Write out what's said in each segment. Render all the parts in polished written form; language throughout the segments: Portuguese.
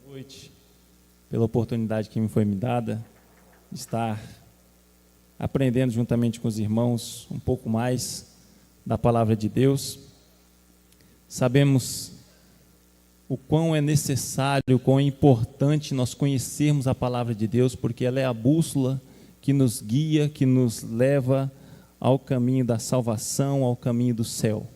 Noite, pela oportunidade que me foi me dada de estar aprendendo juntamente com os irmãos um pouco mais da palavra de Deus. Sabemos o quão é necessário, o quão é importante nós conhecermos a palavra de Deus, porque ela é a bússola que nos guia, que nos leva ao caminho da salvação, ao caminho do céu.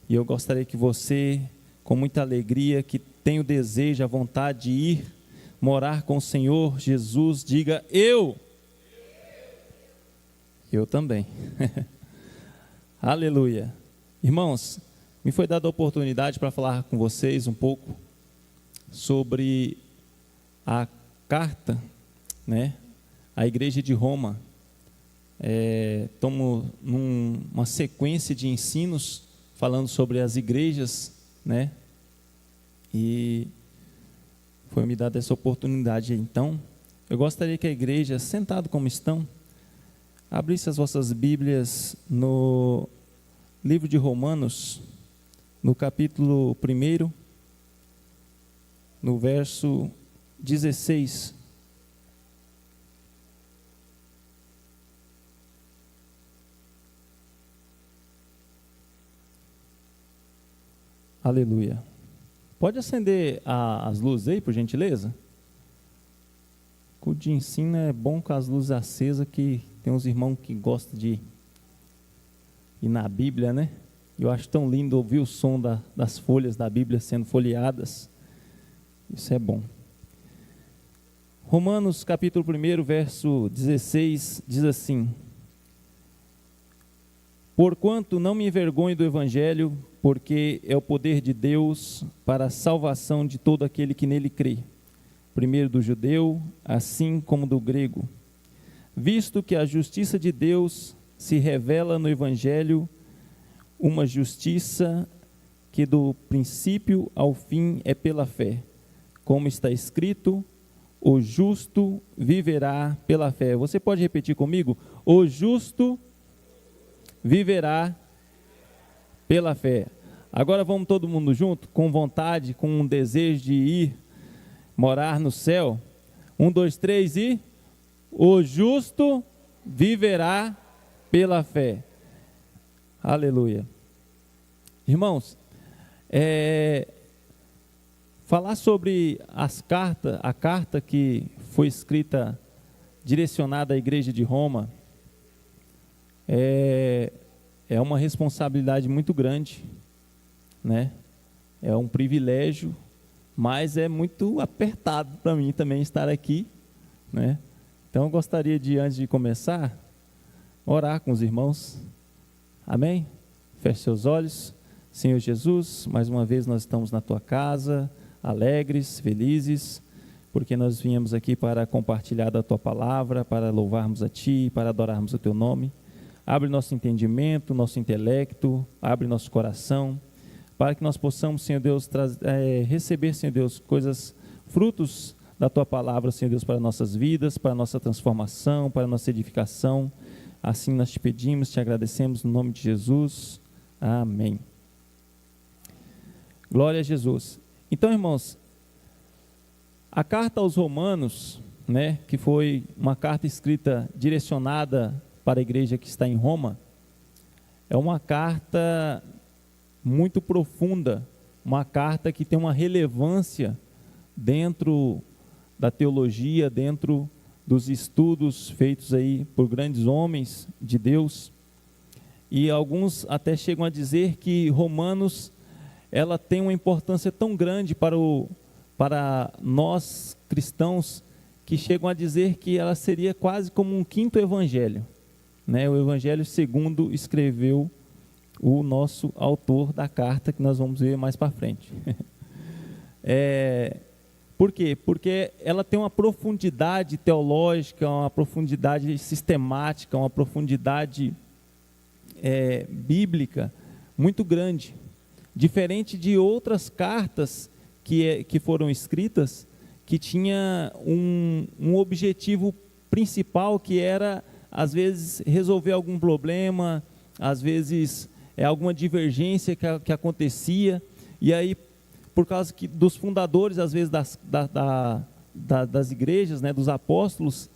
E eu gostaria que você, com muita alegria, que tem o desejo, a vontade de ir morar com o Senhor Jesus, diga: eu também. Aleluia. Irmãos, me foi dada a oportunidade para falar com vocês um pouco sobre a carta, à Igreja de Roma. Estamos numa sequência de ensinos falando sobre as igrejas, e foi me dada essa oportunidade. Então, eu gostaria que a igreja, sentado como estão, abrisse as vossas Bíblias no livro de Romanos, no capítulo 1, no verso 16. Aleluia. Pode acender as luzes aí, por gentileza? O de ensino é bom com as luzes acesas, que tem uns irmãos que gostam de ir na Bíblia, Eu acho tão lindo ouvir o som das folhas da Bíblia sendo folheadas. Isso é bom. Romanos capítulo 1, verso 16, diz assim: porquanto não me envergonho do Evangelho, porque é o poder de Deus para a salvação de todo aquele que nele crê, primeiro do judeu, assim como do grego. Visto que a justiça de Deus se revela no Evangelho, uma justiça que do princípio ao fim é pela fé. Como está escrito, o justo viverá pela fé. Você pode repetir comigo? O justo viverá pela fé. Agora vamos todo mundo junto, com vontade, com um desejo de ir morar no céu. 1, 2, 3 e... o justo viverá pela fé. Aleluia. Irmãos, falar sobre a carta que foi escrita, direcionada à igreja de Roma, é uma responsabilidade muito grande, É um privilégio, mas é muito apertado para mim também estar aqui, Então eu gostaria de, antes de começar, orar com os irmãos. Amém? Feche seus olhos. Senhor Jesus, mais uma vez nós estamos na tua casa, alegres, felizes, porque nós viemos aqui para compartilhar da tua palavra, para louvarmos a ti, para adorarmos o teu nome. Abre nosso entendimento, nosso intelecto, abre nosso coração, para que nós possamos, Senhor Deus, receber, Senhor Deus, frutos da tua palavra, Senhor Deus, para nossas vidas, para nossa transformação, para nossa edificação. Assim nós te pedimos, te agradecemos no nome de Jesus. Amém. Glória a Jesus. Então, irmãos, a carta aos Romanos, que foi uma carta escrita direcionada para a igreja que está em Roma, é uma carta muito profunda, uma carta que tem uma relevância dentro da teologia, dentro dos estudos feitos aí por grandes homens de Deus. E alguns até chegam a dizer que Romanos, ela tem uma importância tão grande para nós cristãos, que chegam a dizer que ela seria quase como um quinto evangelho, O evangelho segundo escreveu o nosso autor da carta, que nós vamos ver mais para frente. Por quê? Porque ela tem uma profundidade teológica, uma profundidade sistemática, uma profundidade bíblica muito grande. Diferente de outras cartas que foram escritas, que tinha um objetivo principal, que era, às vezes, resolver algum problema, às vezes alguma divergência que acontecia, e aí por causa dos fundadores, às vezes, das igrejas, né, dos apóstolos,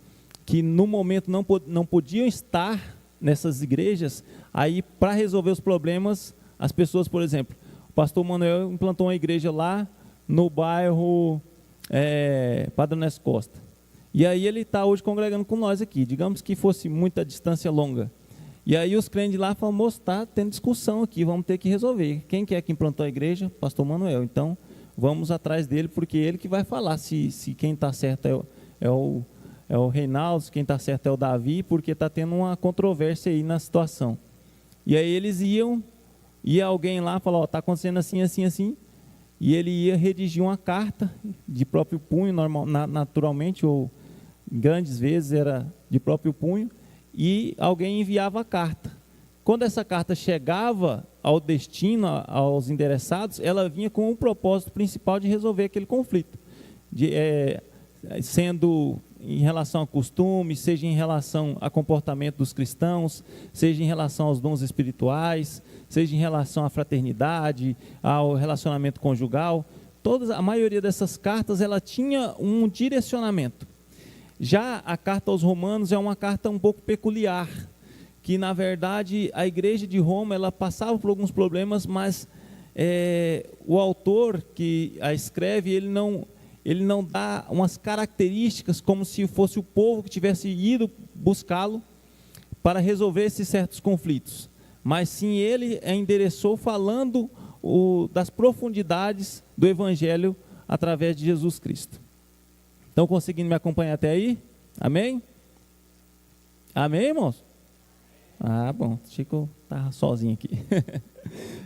que no momento não podiam estar nessas igrejas. Aí, para resolver os problemas, as pessoas, por exemplo, o pastor Manuel implantou uma igreja lá no bairro Padre Ernesto Costa. E aí ele está hoje congregando com nós aqui. Digamos que fosse muita distância longa. E aí os crentes lá falam: moço, está tendo discussão aqui, vamos ter que resolver. Quem que é que implantou a igreja? Pastor Manuel. Então, vamos atrás dele, porque é ele que vai falar se quem está certo é o Reinaldo, se quem está certo é o Davi, porque está tendo uma controvérsia aí na situação. E aí eles ia alguém lá falar: está acontecendo assim, assim, assim, e ele ia redigir uma carta de próprio punho, naturalmente, ou grandes vezes era de próprio punho, e alguém enviava a carta. Quando essa carta chegava ao destino, aos endereçados, ela vinha com o propósito principal de resolver aquele conflito, sendo em relação a costumes, seja em relação a comportamento dos cristãos, seja em relação aos dons espirituais, seja em relação à fraternidade, ao relacionamento conjugal. A maioria dessas cartas, ela tinha um direcionamento. Já a carta aos Romanos é uma carta um pouco peculiar, que na verdade a igreja de Roma, ela passava por alguns problemas, mas o autor que a escreve, ele não dá umas características como se fosse o povo que tivesse ido buscá-lo para resolver esses certos conflitos, mas sim ele endereçou falando das profundidades do Evangelho através de Jesus Cristo. Estão conseguindo me acompanhar até aí? Amém? Amém, irmãos? Ah, bom, Chico estava sozinho aqui.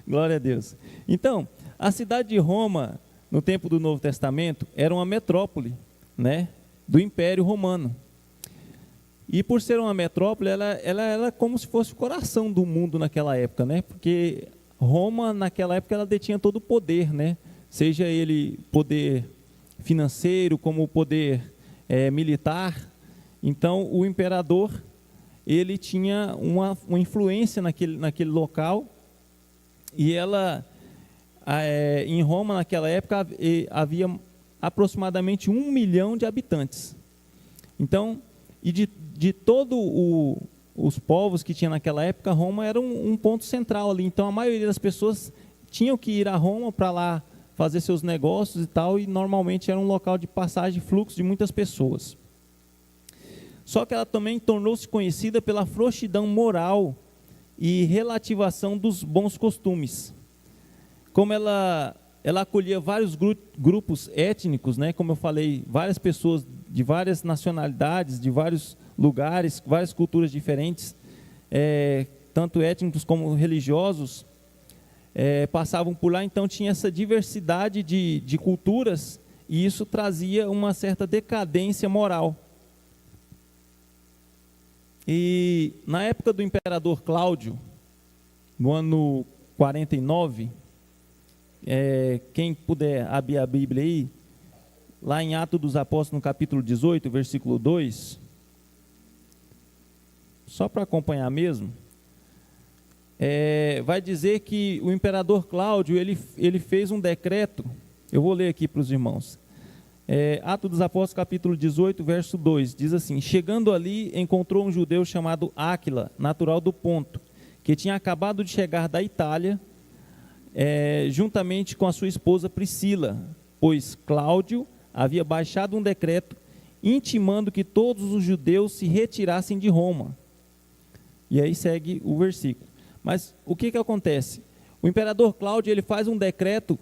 Glória a Deus. Então, a cidade de Roma, no tempo do Novo Testamento, era uma metrópole, né, do Império Romano. E por ser uma metrópole, ela era como se fosse o coração do mundo naquela época, né? Porque Roma, naquela época, ela detinha todo o poder, né? Seja ele poder financeiro, como o poder militar. Então, o imperador, ele tinha uma influência naquele local, e em Roma, naquela época, havia aproximadamente 1 milhão de habitantes. Então, e de todos os povos que tinha naquela época, Roma era um ponto central ali. Então, a maioria das pessoas tinham que ir a Roma para lá fazer seus negócios e tal, e normalmente era um local de passagem e fluxo de muitas pessoas. Só que ela também tornou-se conhecida pela frouxidão moral e relativação dos bons costumes. Como ela acolhia vários grupos étnicos, né? Como eu falei, várias pessoas de várias nacionalidades, de vários lugares, várias culturas diferentes, tanto étnicos como religiosos, passavam por lá. Então tinha essa diversidade de culturas, e isso trazia uma certa decadência moral. E na época do imperador Cláudio, no ano 49, quem puder abrir a Bíblia aí, lá em Atos dos Apóstolos, no capítulo 18, versículo 2, só para acompanhar mesmo, vai dizer que o imperador Cláudio, ele fez um decreto. Eu vou ler aqui para os irmãos. Atos dos Apóstolos, capítulo 18, verso 2, diz assim: chegando ali, encontrou um judeu chamado Áquila, natural do Ponto, que tinha acabado de chegar da Itália, juntamente com a sua esposa Priscila, pois Cláudio havia baixado um decreto intimando que todos os judeus se retirassem de Roma. E aí segue o versículo. Mas o que acontece? O imperador Cláudio, ele faz um decreto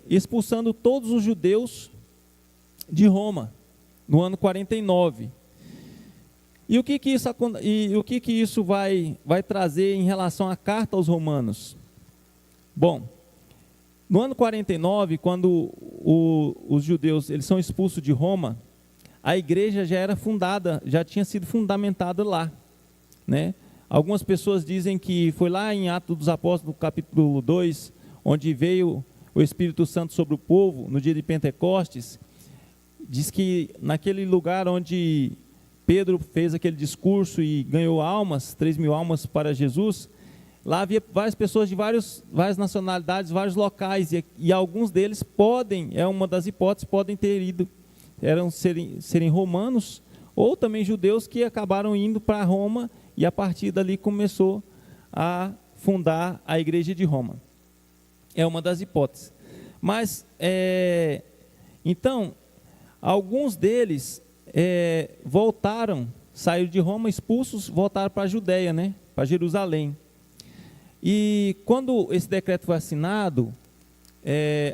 expulsando todos os judeus de Roma, no ano 49. E o que isso vai trazer em relação à carta aos romanos? Bom, no ano 49, quando os judeus eles são expulsos de Roma, a igreja já era fundada, já tinha sido fundamentada lá, né? Algumas pessoas dizem que foi lá em Atos dos Apóstolos, no capítulo 2, onde veio o Espírito Santo sobre o povo, no dia de Pentecostes. Diz que naquele lugar onde Pedro fez aquele discurso e ganhou almas, 3.000 almas para Jesus, lá havia várias pessoas de várias nacionalidades, vários locais, e alguns deles podem, é uma das hipóteses, podem ter ido, serem romanos, ou também judeus que acabaram indo para Roma, e a partir dali começou a fundar a igreja de Roma. É uma das hipóteses. Mas, então, alguns deles voltaram, saíram de Roma expulsos, voltaram para a Judéia, né? Para Jerusalém. E quando esse decreto foi assinado,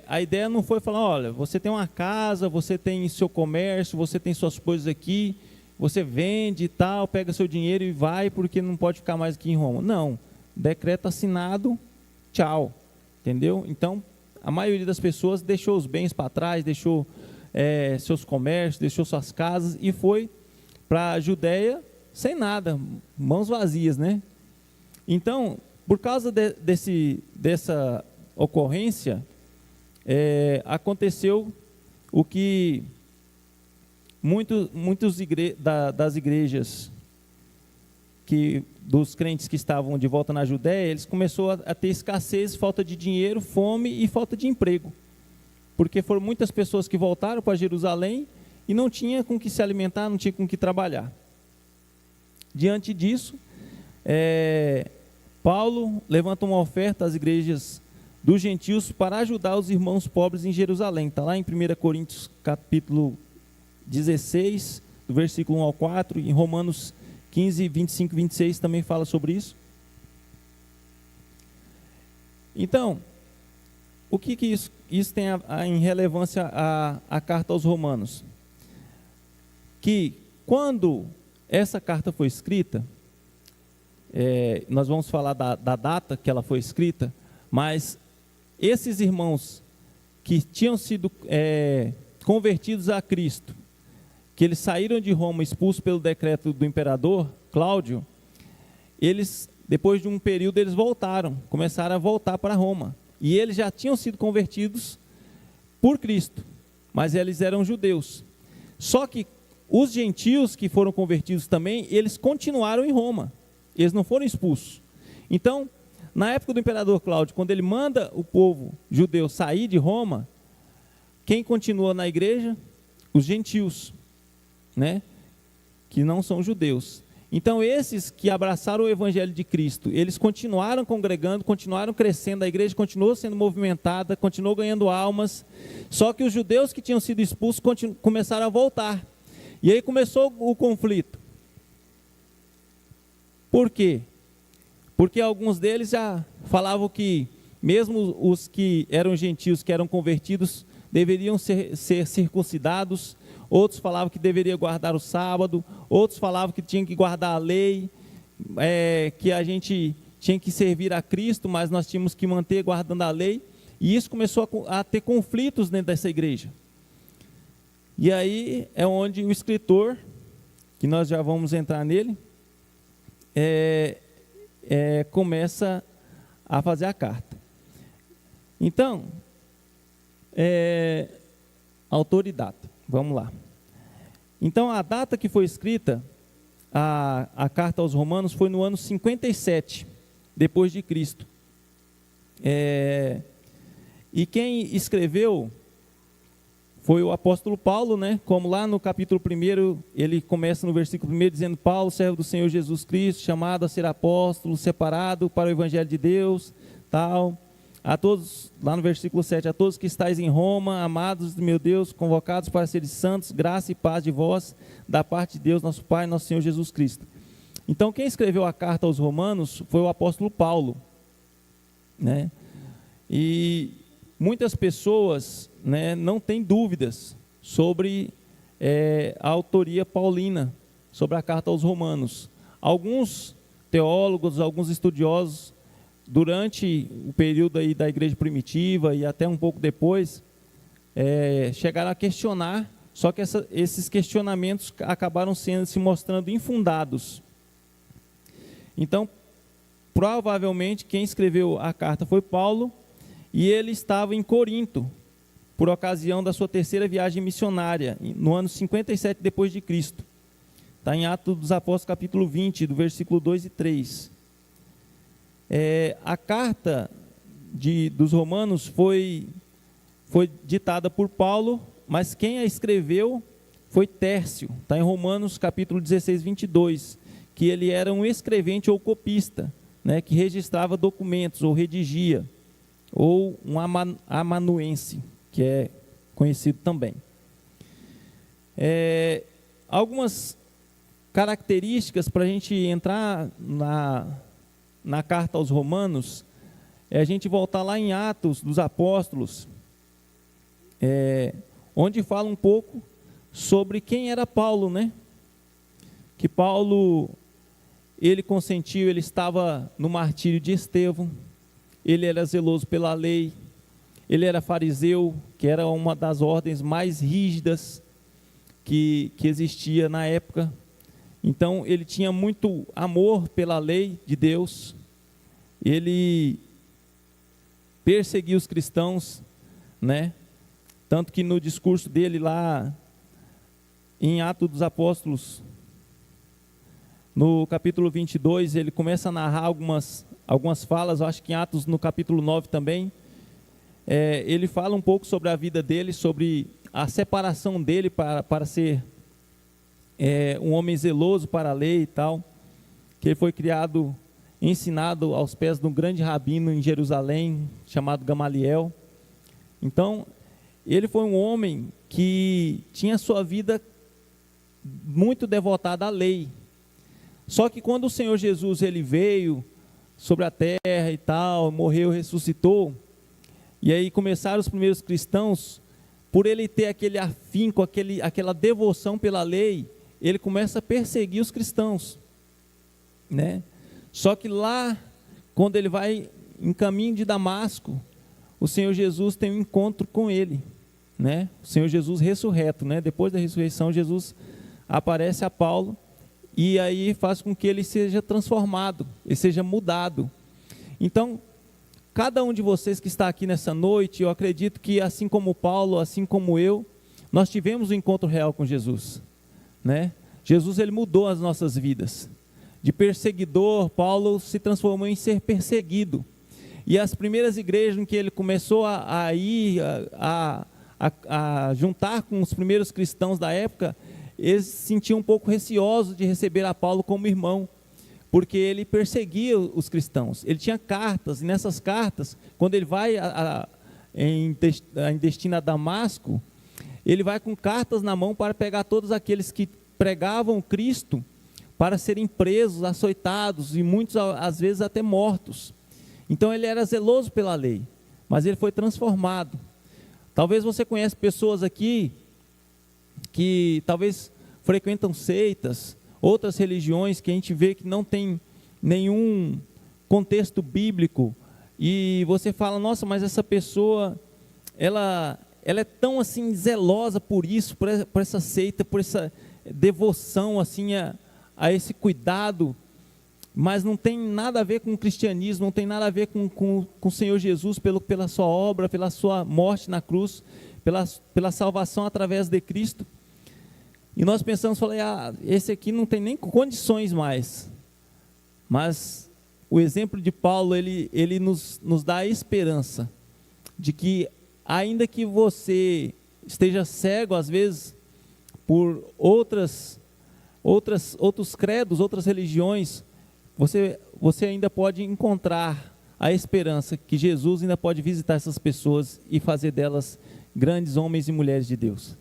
a ideia não foi falar, olha, você tem uma casa, você tem seu comércio, você tem suas coisas aqui, você vende e tal, pega seu dinheiro e vai, porque não pode ficar mais aqui em Roma. Não, decreto assinado, tchau, entendeu? Então, a maioria das pessoas deixou os bens para trás, deixou seus comércios, deixou suas casas e foi para a Judéia sem nada, mãos vazias, né? Então, por causa dessa ocorrência, aconteceu o que muitos das igrejas, dos crentes que estavam de volta na Judéia, eles começaram a ter escassez, falta de dinheiro, fome e falta de emprego. Porque foram muitas pessoas que voltaram para Jerusalém e não tinha com que se alimentar, não tinha com que trabalhar. Diante disso, Paulo levanta uma oferta às igrejas dos gentios para ajudar os irmãos pobres em Jerusalém. Está lá em 1 Coríntios capítulo 16, do versículo 1 ao 4, em Romanos 15, 25 e 26 também fala sobre isso. Então, o que isso tem em relevância à carta aos Romanos? Que quando essa carta foi escrita, nós vamos falar da data que ela foi escrita, mas esses irmãos que tinham sido convertidos a Cristo, que eles saíram de Roma expulsos pelo decreto do imperador Cláudio, eles, depois de um período, eles começaram a voltar para Roma. E eles já tinham sido convertidos por Cristo, mas eles eram judeus. Só que os gentios que foram convertidos também, eles continuaram em Roma. Eles não foram expulsos. Então, na época do imperador Cláudio, quando ele manda o povo judeu sair de Roma, quem continua na igreja? Os gentios, né? Que não são judeus. Então, esses que abraçaram o evangelho de Cristo, eles continuaram congregando, continuaram crescendo, a igreja continuou sendo movimentada, continuou ganhando almas, só que os judeus que tinham sido expulsos começaram a voltar. E aí começou o conflito. Por quê? Porque alguns deles já falavam que, mesmo os que eram gentios, que eram convertidos, deveriam ser circuncidados. Outros falavam que deveria guardar o sábado, outros falavam que tinha que guardar a lei, que a gente tinha que servir a Cristo, mas nós tínhamos que manter guardando a lei, e isso começou a ter conflitos dentro dessa igreja. E aí é onde o escritor, que nós já vamos entrar nele, começa a fazer a carta. Então, autor e data. Vamos lá. Então, a data que foi escrita a carta aos Romanos foi no ano 57, depois de Cristo. E quem escreveu foi o apóstolo Paulo, né? Como lá no capítulo 1, ele começa no versículo 1 dizendo: Paulo, servo do Senhor Jesus Cristo, chamado a ser apóstolo, separado para o evangelho de Deus, tal. A todos, lá no versículo 7, a todos que estáis em Roma, amados de meu Deus, convocados para serem santos, graça e paz de vós, da parte de Deus, nosso Pai, nosso Senhor Jesus Cristo. Então, quem escreveu a carta aos Romanos foi o apóstolo Paulo, né? E muitas pessoas, né, não têm dúvidas sobre a autoria paulina, sobre a carta aos Romanos. Alguns teólogos, alguns estudiosos, durante o período aí da igreja primitiva e até um pouco depois, chegaram a questionar, só que esses questionamentos acabaram se mostrando infundados. Então, provavelmente, quem escreveu a carta foi Paulo, e ele estava em Corinto, por ocasião da sua terceira viagem missionária, no ano 57 depois de Cristo. Está em Atos dos Apóstolos, capítulo 20, do versículo 2 e 3. A carta dos Romanos foi ditada por Paulo, mas quem a escreveu foi Tércio. Está em Romanos capítulo 16, 22, que ele era um escrevente ou copista, né, que registrava documentos ou redigia, ou um amanuense, que é conhecido também. Algumas características para a gente entrar na carta aos Romanos, a gente voltar lá em Atos dos Apóstolos, onde fala um pouco sobre quem era Paulo, né? Que Paulo, ele consentiu, ele estava no martírio de Estevão, ele era zeloso pela lei, ele era fariseu, que era uma das ordens mais rígidas que existia na época. Então ele tinha muito amor pela lei de Deus, ele perseguia os cristãos, né? Tanto que no discurso dele lá em Atos dos Apóstolos, no capítulo 22, ele começa a narrar algumas falas, eu acho que em Atos no capítulo 9 também, ele fala um pouco sobre a vida dele, sobre a separação dele para ser um homem zeloso para a lei e tal, que ele foi criado, ensinado aos pés de um grande rabino em Jerusalém, chamado Gamaliel. Então, ele foi um homem que tinha sua vida muito devotada à lei. Só que quando o Senhor Jesus ele veio sobre a terra e tal, morreu, ressuscitou, e aí começaram os primeiros cristãos, por ele ter aquele afinco, aquela devoção pela lei, ele começa a perseguir os cristãos, né? Só que lá, quando ele vai em caminho de Damasco, o Senhor Jesus tem um encontro com ele, né? O Senhor Jesus ressurreto, né? Depois da ressurreição, Jesus aparece a Paulo e aí faz com que ele seja transformado, ele seja mudado. Então, cada um de vocês que está aqui nessa noite, eu acredito que assim como Paulo, assim como eu, nós tivemos um encontro real com Jesus, né? Jesus ele mudou as nossas vidas. De perseguidor, Paulo se transformou em ser perseguido. E as primeiras igrejas em que ele começou a juntar com os primeiros cristãos da época, eles se sentiam um pouco receosos de receber a Paulo como irmão, porque ele perseguia os cristãos. Ele tinha cartas, e nessas cartas, quando ele vai em destino a Damasco, ele vai com cartas na mão para pegar todos aqueles que pregavam Cristo, para serem presos, açoitados, e muitos às vezes até mortos. Então ele era zeloso pela lei, mas ele foi transformado. Talvez você conheça pessoas aqui que talvez frequentam seitas, outras religiões que a gente vê que não tem nenhum contexto bíblico, e você fala, nossa, mas essa pessoa, ela é tão assim zelosa por isso, por essa seita, por essa devoção assim a esse cuidado, mas não tem nada a ver com o cristianismo, não tem nada a ver com o Senhor Jesus, pela sua obra, pela sua morte na cruz, pela salvação através de Cristo. E nós pensamos, esse aqui não tem nem condições mais. Mas o exemplo de Paulo, ele nos dá a esperança de que, ainda que você esteja cego às vezes por outros credos, outras religiões, você ainda pode encontrar a esperança que Jesus ainda pode visitar essas pessoas e fazer delas grandes homens e mulheres de Deus.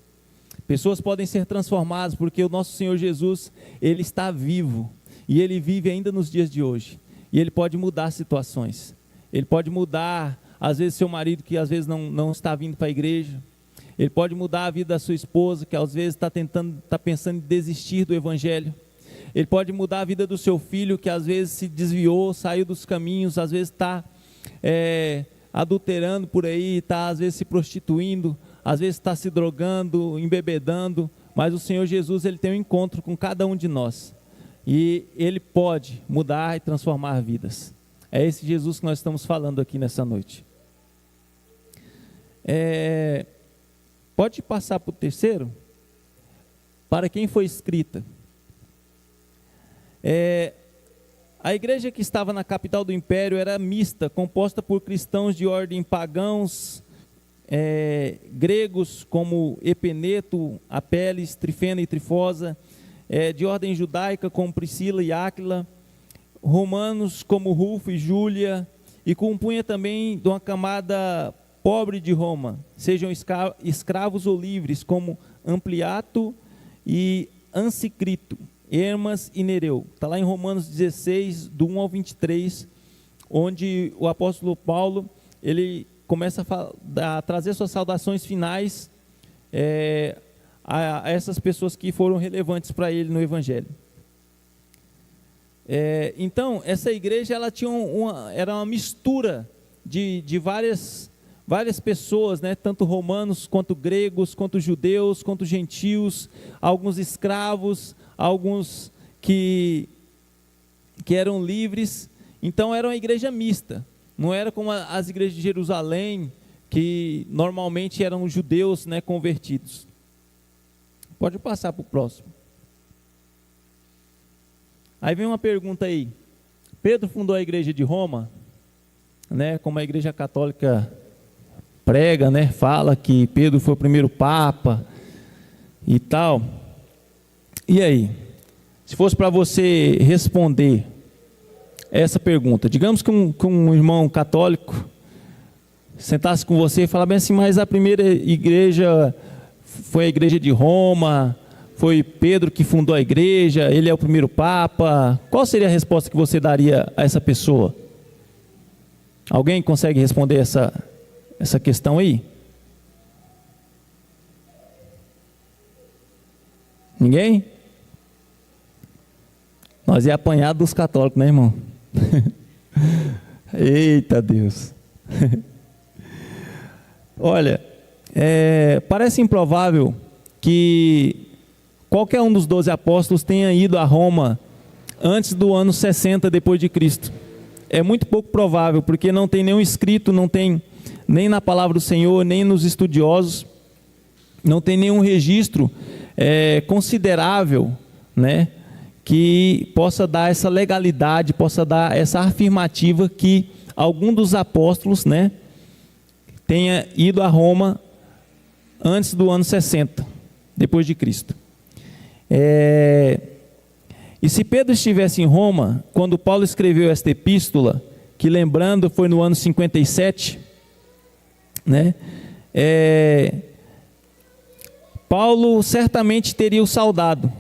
Pessoas podem ser transformadas porque o nosso Senhor Jesus, ele está vivo e ele vive ainda nos dias de hoje, e ele pode mudar situações. Ele pode mudar, às vezes, seu marido que às vezes não está vindo para a igreja. Ele pode mudar a vida da sua esposa, que às vezes está pensando em desistir do evangelho. Ele pode mudar a vida do seu filho, que às vezes se desviou, saiu dos caminhos, às vezes está adulterando por aí, está às vezes se prostituindo, às vezes está se drogando, embebedando, mas o Senhor Jesus, ele tem um encontro com cada um de nós, e ele pode mudar e transformar vidas. É esse Jesus que nós estamos falando aqui nessa noite. Pode passar para o terceiro? Para quem foi escrita. A igreja que estava na capital do império era mista, composta por cristãos de ordem pagãos, gregos como Epeneto, Apeles, Trifena e Trifosa, de ordem judaica como Priscila e Áquila, romanos como Rufo e Júlia, e compunha também de uma camada pobre de Roma, sejam escravos ou livres, como Ampliato e Ansicrito, Hermas e Nereu. Está lá em Romanos 16, do 1 ao 23, onde o apóstolo Paulo, ele começa a trazer suas saudações finais a essas pessoas que foram relevantes para ele no Evangelho. Então, essa igreja ela tinha era uma mistura de várias pessoas, né? Tanto romanos, quanto gregos, quanto judeus, quanto gentios, alguns escravos, alguns que eram livres. Então era uma igreja mista, não era como as igrejas de Jerusalém, que normalmente eram judeus, né, convertidos. Pode passar para o próximo. Aí vem uma pergunta aí. Pedro fundou a igreja de Roma, né, como a igreja católica prega, né, fala que Pedro foi o primeiro papa e tal. E aí, se fosse para você responder essa pergunta, digamos que um irmão católico sentasse com você e falasse bem assim, mas a primeira igreja foi a igreja de Roma, foi Pedro que fundou a igreja, ele é o primeiro papa. Qual seria a resposta que você daria a essa pessoa? Alguém consegue responder essa questão aí? Ninguém? Nós ia apanhar dos católicos, né, irmão? Eita Deus! Olha, parece improvável que qualquer um dos 12 apóstolos tenha ido a Roma antes do ano 60 depois de Cristo. É muito pouco provável, porque não tem nenhum escrito, não tem nem na palavra do Senhor, nem nos estudiosos, não tem nenhum registro considerável, né, que possa dar essa legalidade, possa dar essa afirmativa que algum dos apóstolos, né, tenha ido a Roma antes do ano 60 depois de Cristo. E se Pedro estivesse em Roma, quando Paulo escreveu esta epístola, que lembrando foi no ano 57, né, Paulo certamente teria o saudado,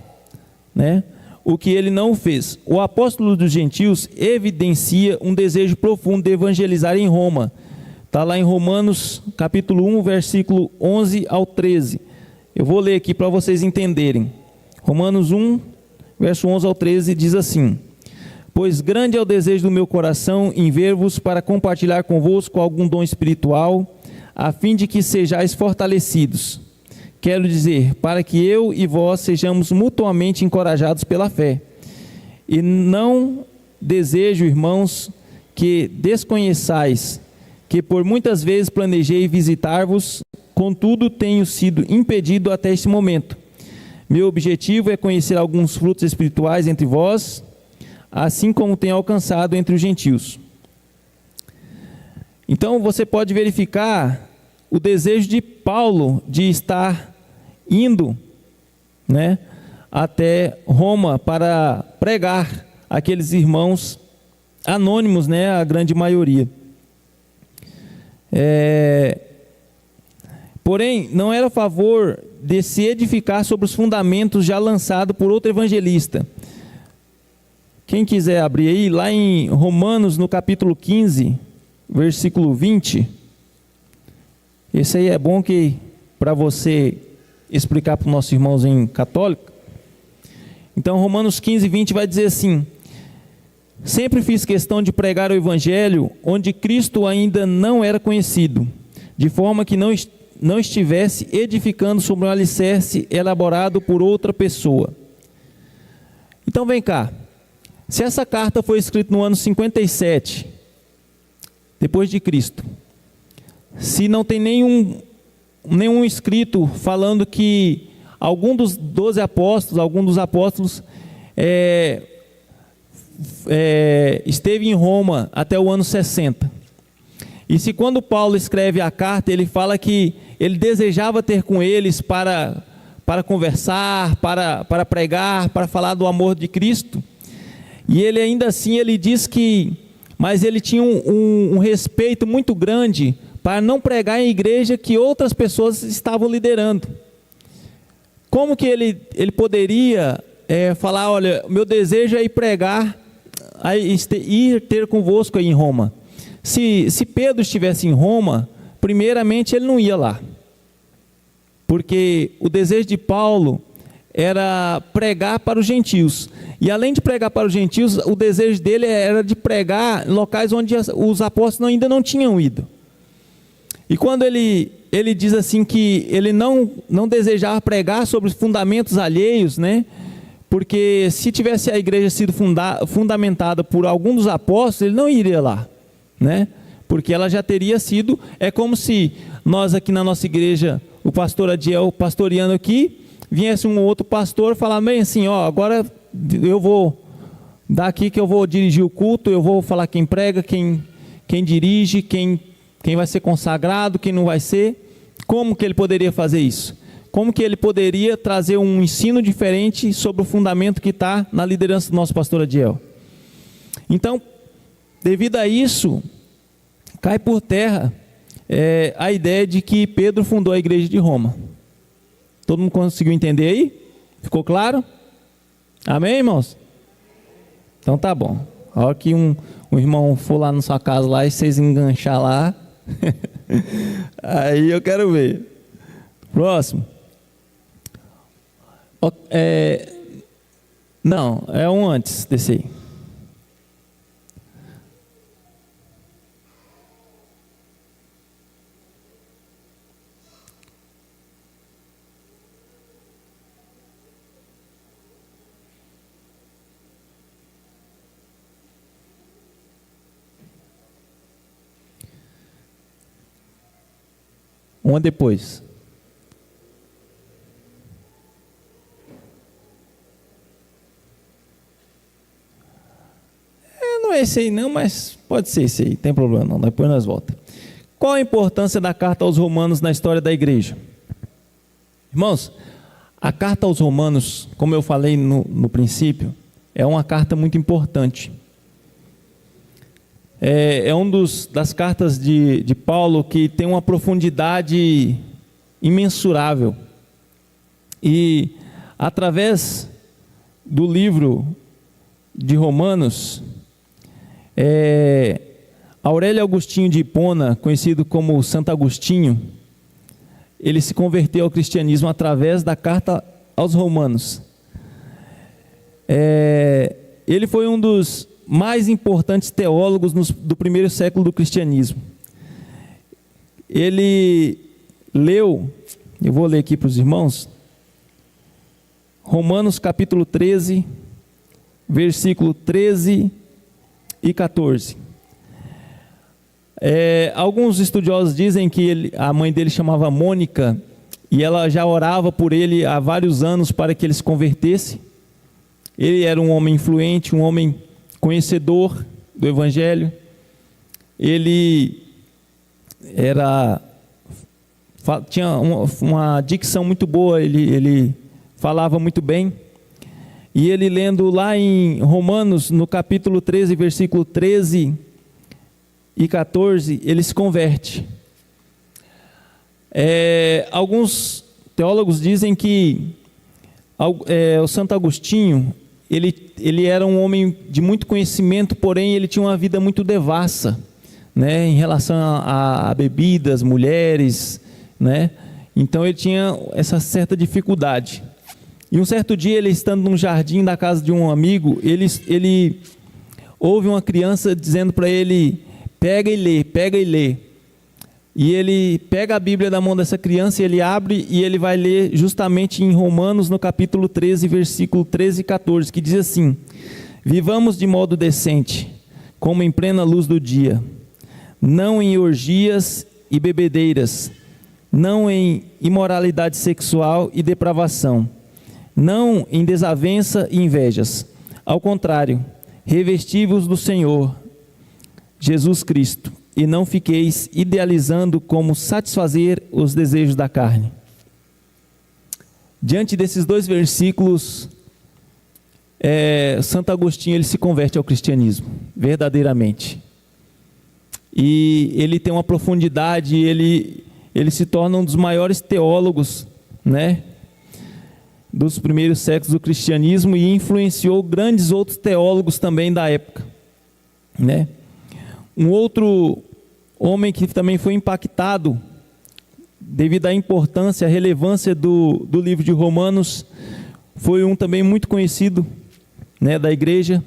né, o que ele não fez. O apóstolo dos gentios evidencia um desejo profundo de evangelizar em Roma. Está lá em Romanos capítulo 1, versículo 11 ao 13. Eu vou ler aqui para vocês entenderem. Romanos 1, verso 11 ao 13 diz assim: pois grande é o desejo do meu coração em ver-vos para compartilhar convosco algum dom espiritual, a fim de que sejais fortalecidos. Quero dizer, para que eu e vós sejamos mutuamente encorajados pela fé. E não desejo, irmãos, que desconheçais que por muitas vezes planejei visitar-vos, contudo tenho sido impedido até este momento. Meu objetivo é conhecer alguns frutos espirituais entre vós, assim como tenho alcançado entre os gentios. Então você pode verificar o desejo de Paulo de estar indo, né, até Roma para pregar aqueles irmãos anônimos, né, a grande maioria. Porém, não era a favor de se edificar sobre os fundamentos já lançados por outro evangelista. Quem quiser abrir aí, lá em Romanos, no capítulo 15, versículo 20. Esse aí é bom que para você explicar para os nossos irmãos em católico. Então, Romanos 15, 20 vai dizer assim: sempre fiz questão de pregar o evangelho onde Cristo ainda não era conhecido, de forma que não estivesse edificando sobre um alicerce elaborado por outra pessoa. Então vem cá, se essa carta foi escrita no ano 57 depois de Cristo, se não tem nenhum escrito falando que algum dos 12 apóstolos, algum dos apóstolos esteve em Roma até o ano 60. E se quando Paulo escreve a carta, ele fala que ele desejava ter com eles para conversar, para pregar, para falar do amor de Cristo. E ele ainda assim, ele diz que, mas ele tinha um respeito muito grande para não pregar em igreja que outras pessoas estavam liderando. Como que ele poderia falar, olha, meu desejo é ir pregar, ir ter convosco aí em Roma. Se Pedro estivesse em Roma, primeiramente ele não ia lá. Porque o desejo de Paulo era pregar para os gentios. E além de pregar para os gentios, o desejo dele era de pregar em locais onde os apóstolos ainda não tinham ido. E quando ele diz assim que ele não desejava pregar sobre os fundamentos alheios, né? Porque se tivesse a igreja sido fundamentada por algum dos apóstolos, ele não iria lá, né? Porque ela já teria sido, é como se nós aqui na nossa igreja, o pastor Adiel pastoreando aqui, viesse um outro pastor falar bem assim, ó, agora eu vou dar aqui que eu vou dirigir o culto, eu vou falar quem prega, quem dirige, quem vai ser consagrado, quem não vai ser. Como que ele poderia fazer isso? Como que ele poderia trazer um ensino diferente sobre o fundamento que está na liderança do nosso pastor Adiel? Então, devido a isso, cai por terra a ideia de que Pedro fundou a igreja de Roma. Todo mundo conseguiu entender aí? Ficou claro? Amém, irmãos? Então tá bom. A hora que um irmão for lá na sua casa lá e vocês enganchar lá, aí eu quero ver. Próximo. Não, é um antes desse aí. Um depois. Não é esse aí não, mas pode ser esse aí, tem problema não, depois nós voltamos. Qual a importância da carta aos Romanos na história da igreja? Irmãos, a carta aos Romanos, como eu falei no princípio, é uma carta muito importante. É uma das cartas de Paulo que tem uma profundidade imensurável. E através do livro de Romanos, Aurélio Agostinho de Hipona, conhecido como Santo Agostinho, ele se converteu ao cristianismo através da carta aos Romanos. Ele foi um dos mais importantes teólogos do primeiro século do cristianismo. Ele leu, eu vou ler aqui para os irmãos, Romanos capítulo 13, versículo 13 e 14. Alguns estudiosos dizem que a mãe dele chamava Mônica, e ela já orava por ele há vários anos para que ele se convertesse. Ele era um homem influente, um homem conhecedor do Evangelho. Ele tinha uma dicção muito boa, ele falava muito bem. E ele, lendo lá em Romanos, no capítulo 13, versículo 13 e 14, ele se converte. Alguns teólogos dizem que o Santo Agostinho, ele era um homem de muito conhecimento, porém ele tinha uma vida muito devassa, né, em relação a bebidas, mulheres, né? Então ele tinha essa certa dificuldade. E um certo dia, ele estando num jardim da casa de um amigo, ele ouve uma criança dizendo para ele: pega e lê, pega e lê. E ele pega a Bíblia da mão dessa criança e ele abre e ele vai ler justamente em Romanos, no capítulo 13, versículo 13 e 14, que diz assim: vivamos de modo decente, como em plena luz do dia, não em orgias e bebedeiras, não em imoralidade sexual e depravação, não em desavença e invejas. Ao contrário, Revesti-vos do Senhor Jesus Cristo, e não fiqueis idealizando como satisfazer os desejos da carne. Diante desses dois versículos, Santo Agostinho ele se converte ao cristianismo, verdadeiramente. E ele tem uma profundidade, ele se torna um dos maiores teólogos, né, dos primeiros séculos do cristianismo, e influenciou grandes outros teólogos também da época, né? Um outro homem que também foi impactado devido à importância, à relevância do livro de Romanos, foi um também muito conhecido, né, da igreja,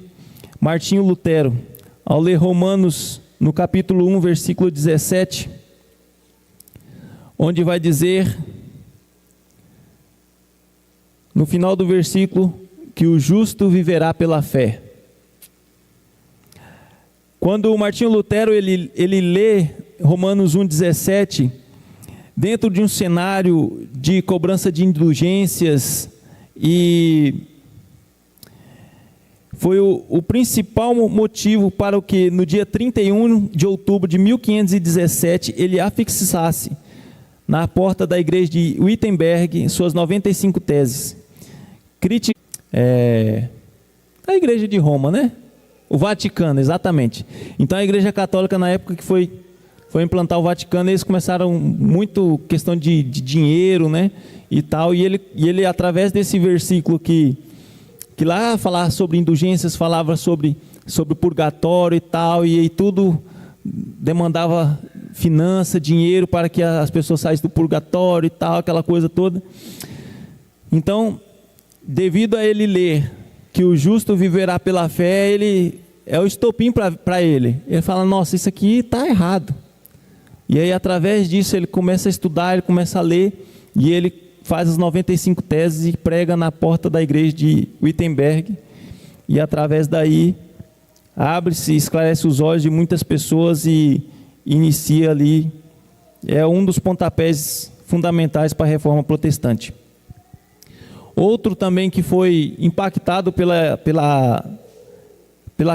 Martinho Lutero. Ao ler Romanos no capítulo 1, versículo 17, onde vai dizer, no final do versículo, que o justo viverá pela fé. Quando o Martinho Lutero ele lê Romanos 1,17, dentro de um cenário de cobrança de indulgências, e foi o principal motivo para o que no dia 31 de outubro de 1517 ele afixasse na porta da igreja de Wittenberg suas 95 teses. A igreja de Roma, né? O Vaticano, exatamente. Então a igreja católica, na época que foi implantar o Vaticano, eles começaram muito questão de dinheiro, né, e tal, e ele através desse versículo que lá falava sobre indulgências, falava sobre purgatório e tal, e tudo demandava finança, dinheiro para que as pessoas saíssem do purgatório e tal, aquela coisa toda. Então, devido a ele ler que o justo viverá pela fé, ele é o estopim para ele. Ele fala, nossa, isso aqui está errado. E aí, através disso, ele começa a estudar, ele começa a ler, e ele faz as 95 teses e prega na porta da igreja de Wittenberg, e através daí, abre-se, esclarece os olhos de muitas pessoas e inicia ali, um dos pontapés fundamentais para a reforma protestante. Outro também que foi impactado pela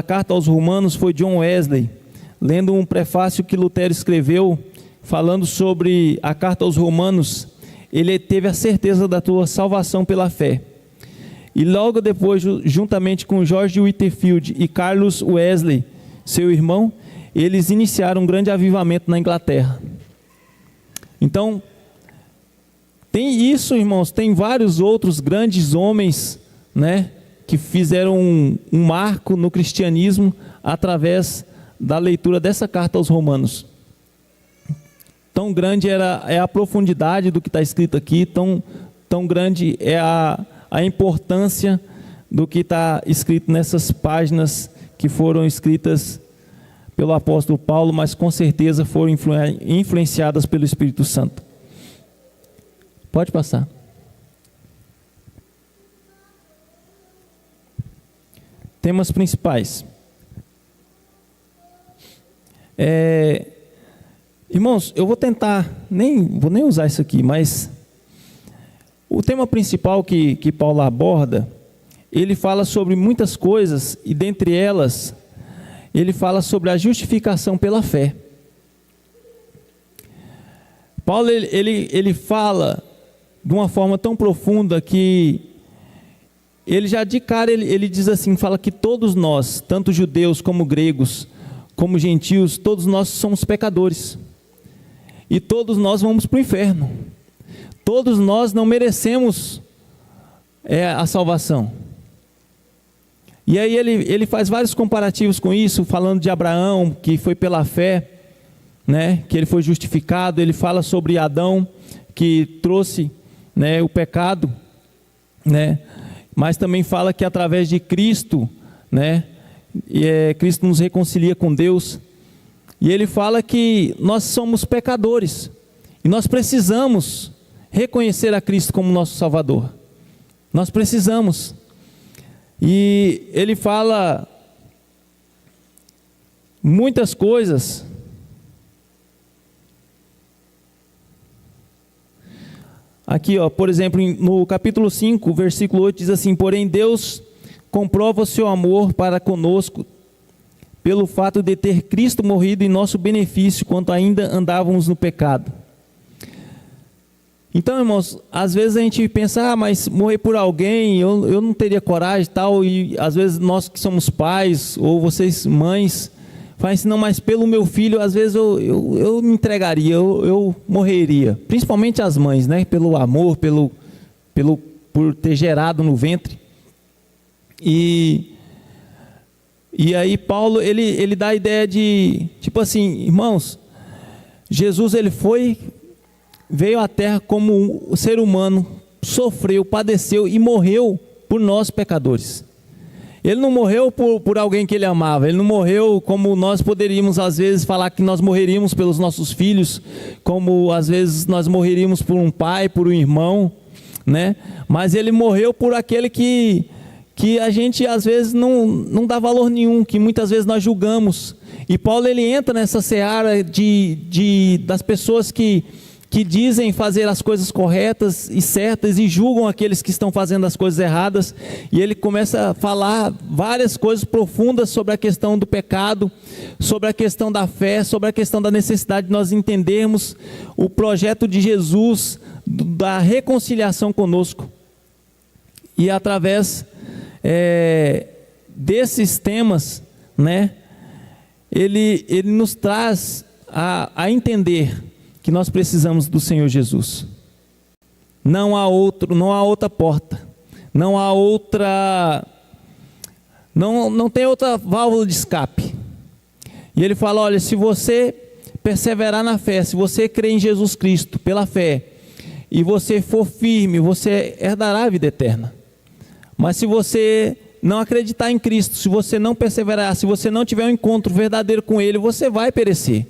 carta aos Romanos foi John Wesley, lendo um prefácio que Lutero escreveu, falando sobre a carta aos Romanos. Ele teve a certeza da tua salvação pela fé. E logo depois, juntamente com George Whitefield e Carlos Wesley, seu irmão, eles iniciaram um grande avivamento na Inglaterra. Então, tem isso, irmãos, tem vários outros grandes homens, né, que fizeram um marco no cristianismo através da leitura dessa carta aos Romanos. Tão grande é a profundidade do que está escrito aqui, tão grande é a importância do que está escrito nessas páginas que foram escritas pelo apóstolo Paulo, mas com certeza foram influenciadas pelo Espírito Santo. Pode passar. Temas principais. Irmãos, eu vou tentar, vou nem usar isso aqui, mas o tema principal que Paulo aborda, ele fala sobre muitas coisas, e dentre elas, ele fala sobre a justificação pela fé. Paulo, ele fala de uma forma tão profunda que ele já de cara, ele diz assim, fala que todos nós, tanto judeus como gregos, como gentios, todos nós somos pecadores, e todos nós vamos para o inferno, todos nós não merecemos a salvação. E aí ele faz vários comparativos com isso, falando de Abraão, que foi pela fé, né, que ele foi justificado. Ele fala sobre Adão, que trouxe, né, o pecado, né, mas também fala que através de Cristo, né, Cristo nos reconcilia com Deus. E ele fala que nós somos pecadores, e nós precisamos reconhecer a Cristo como nosso Salvador. Nós precisamos. E ele fala muitas coisas. Aqui, por exemplo, no capítulo 5, versículo 8, diz assim: porém Deus comprova o seu amor para conosco pelo fato de ter Cristo morrido em nosso benefício quando ainda andávamos no pecado. Então, irmãos, às vezes a gente pensa, mas morrer por alguém, eu não teria coragem e tal, e às vezes nós que somos pais, ou vocês mães, falam assim, não, mas pelo meu filho, às vezes eu me entregaria, eu morreria, principalmente as mães, né, pelo amor, por ter gerado no ventre. E aí Paulo, ele dá a ideia de, tipo assim, irmãos, Jesus ele veio à terra como um ser humano, sofreu, padeceu e morreu por nós pecadores. Ele não morreu por alguém que ele amava, ele não morreu como nós poderíamos às vezes falar que nós morreríamos pelos nossos filhos, como às vezes nós morreríamos por um pai, por um irmão, né? Mas ele morreu por aquele que a gente às vezes não dá valor nenhum, que muitas vezes nós julgamos. E Paulo ele entra nessa seara das pessoas que dizem fazer as coisas corretas e certas e julgam aqueles que estão fazendo as coisas erradas, e ele começa a falar várias coisas profundas sobre a questão do pecado, sobre a questão da fé, sobre a questão da necessidade de nós entendermos o projeto de Jesus, da reconciliação conosco. E através desses temas, né, ele nos traz a entender que nós precisamos do Senhor Jesus. Não há outra porta, não tem outra válvula de escape. E ele fala, olha, se você perseverar na fé, se você crer em Jesus Cristo pela fé, e você for firme, você herdará a vida eterna. Mas se você não acreditar em Cristo, se você não perseverar, se você não tiver um encontro verdadeiro com Ele, você vai perecer.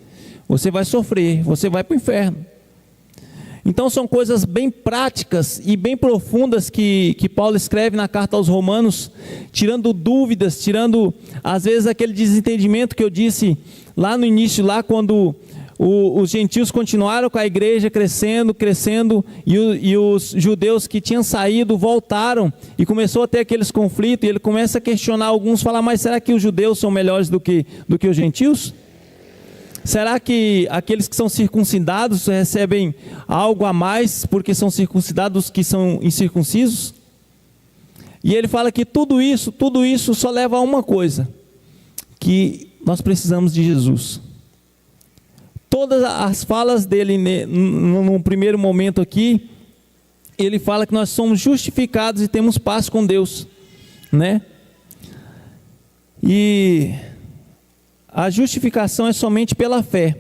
Você vai sofrer, você vai para o inferno. Então são coisas bem práticas e bem profundas que Paulo escreve na carta aos Romanos, tirando dúvidas, tirando às vezes aquele desentendimento que eu disse lá no início, lá quando os gentios continuaram com a igreja crescendo, e os judeus que tinham saído voltaram, e começou a ter aqueles conflitos, e ele começa a questionar alguns, falar, mas será que os judeus são melhores do que os gentios? Será que aqueles que são circuncidados recebem algo a mais porque são circuncidados que são incircuncisos? E ele fala que tudo isso só leva a uma coisa, que nós precisamos de Jesus. Todas as falas dele, no primeiro momento aqui, ele fala que nós somos justificados e temos paz com Deus, né? E a justificação é somente pela fé.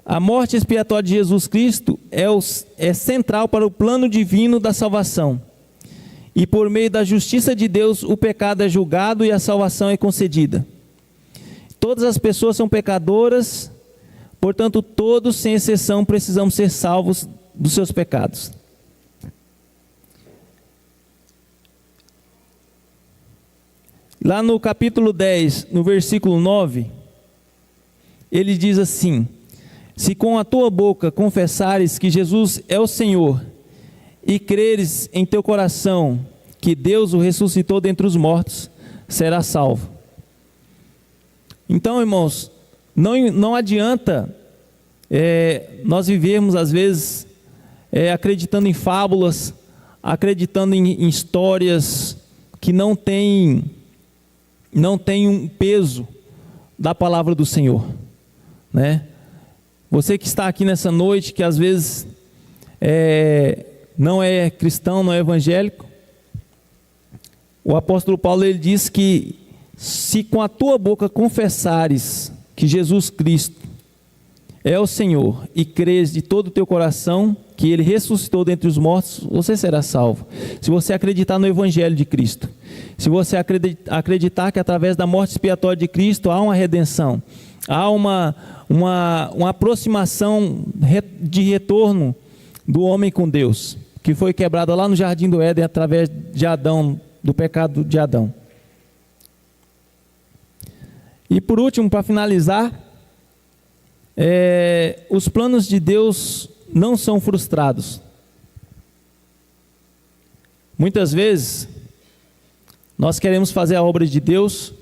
A morte expiatória de Jesus Cristo é central para o plano divino da salvação. E por meio da justiça de Deus, o pecado é julgado e a salvação é concedida. Todas as pessoas são pecadoras, portanto, todos, sem exceção, precisamos ser salvos dos seus pecados. Lá no capítulo 10, no versículo 9, ele diz assim: se com a tua boca confessares que Jesus é o Senhor, e creres em teu coração que Deus o ressuscitou dentre os mortos, serás salvo. Então, irmãos, não adianta nós vivermos às vezes acreditando em fábulas, acreditando em histórias que não têm um peso da palavra do Senhor, né? Você que está aqui nessa noite, que às vezes não é cristão, não é evangélico, o apóstolo Paulo ele diz que se com a tua boca confessares que Jesus Cristo é o Senhor e creres de todo o teu coração que Ele ressuscitou dentre os mortos, você será salvo. Se você acreditar no Evangelho de Cristo, se você acreditar que através da morte expiatória de Cristo há uma redenção, há uma aproximação de retorno do homem com Deus, que foi quebrada lá no Jardim do Éden através de Adão, do pecado de Adão. E por último, para finalizar, os planos de Deus não são frustrados. Muitas vezes Nós queremos fazer a obra de Deus.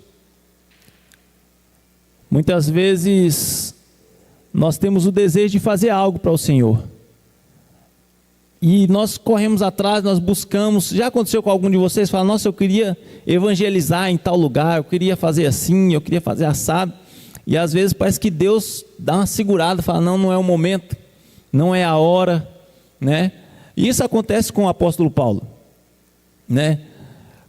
Muitas vezes nós temos o desejo de fazer algo para o Senhor. E nós corremos atrás, nós buscamos. Já aconteceu com algum de vocês? Fala, nossa, eu queria evangelizar em tal lugar, eu queria fazer assim, eu queria fazer assado. E às vezes parece que Deus dá uma segurada, fala, não, não é o momento, não é a hora, né? E isso acontece com o apóstolo Paulo, né?